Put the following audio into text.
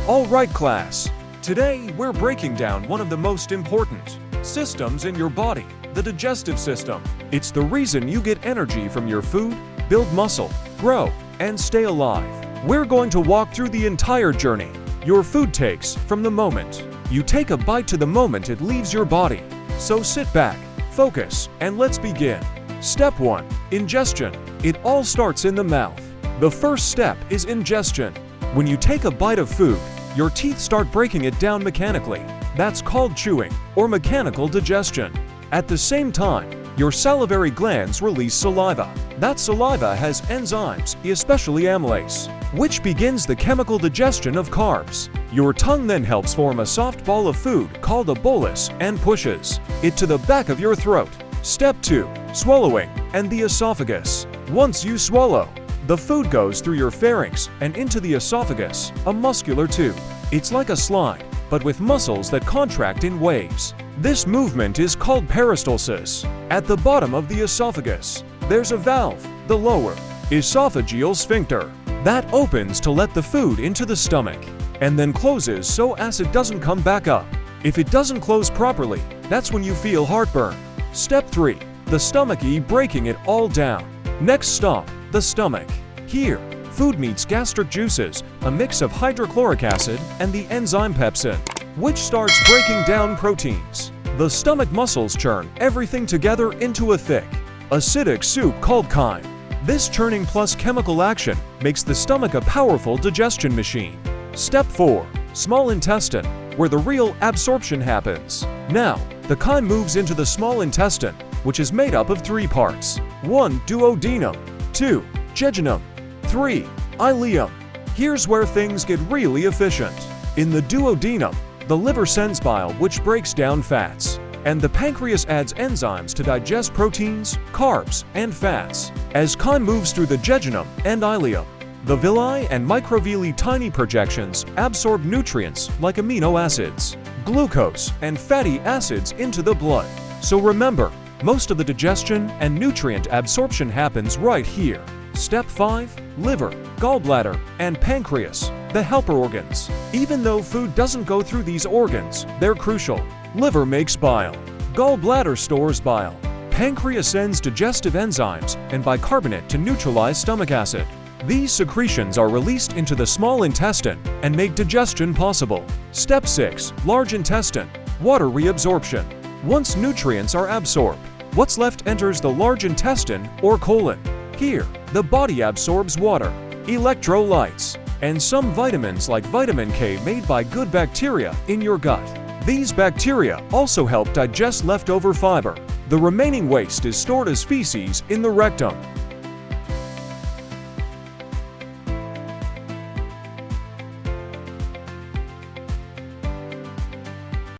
Alright class, today we're breaking down one of the most important systems in your body, the digestive system. It's the reason you get energy from your food, build muscle, grow, and stay alive. We're going to walk through the entire journey your food takes from the moment you take a bite to the moment it leaves your body. So sit back, focus, and let's begin. Step 1. Ingestion. It all starts in the mouth. The first step is ingestion. When you take a bite of food, your teeth start breaking it down mechanically. That's called chewing, or mechanical digestion. At the same time, your salivary glands release saliva. That saliva has enzymes, especially amylase, which begins the chemical digestion of carbs. Your tongue then helps form a soft ball of food called a bolus and pushes it to the back of your throat. Step 2. Swallowing and the esophagus. Once you swallow, the food goes through your pharynx and into the esophagus, a muscular tube. It's like a slide, but with muscles that contract in waves. This movement is called peristalsis. At the bottom of the esophagus, there's a valve, the lower esophageal sphincter, that opens to let the food into the stomach, and then closes so acid doesn't come back up. If it doesn't close properly, that's when you feel heartburn. Step 3. The stomach breaking it all down. Next stop, the stomach. Here, food meets gastric juices, a mix of hydrochloric acid and the enzyme pepsin, which starts breaking down proteins. The stomach muscles churn everything together into a thick, acidic soup called chyme. This churning plus chemical action makes the stomach a powerful digestion machine. Step 4. Small intestine, where the real absorption happens. Now, the chyme moves into the small intestine, which is made up of 3 parts. 1. Duodenum. 2. Jejunum. 3. Ileum. Here's where things get really efficient. In the duodenum, the liver sends bile which breaks down fats, and the pancreas adds enzymes to digest proteins, carbs, and fats. As chyme moves through the jejunum and ileum, the villi and microvilli tiny projections absorb nutrients like amino acids, glucose, and fatty acids into the blood. So remember, most of the digestion and nutrient absorption happens right here. Step 5. Liver, gallbladder, and pancreas, the helper organs. Even though food doesn't go through these organs, they're crucial. Liver makes bile. Gallbladder stores bile. Pancreas sends digestive enzymes and bicarbonate to neutralize stomach acid. These secretions are released into the small intestine and make digestion possible. Step 6. Large intestine, water reabsorption. Once nutrients are absorbed, what's left enters the large intestine or colon. Here, the body absorbs water, electrolytes, and some vitamins like vitamin K made by good bacteria in your gut. These bacteria also help digest leftover fiber. The remaining waste is stored as feces in the rectum.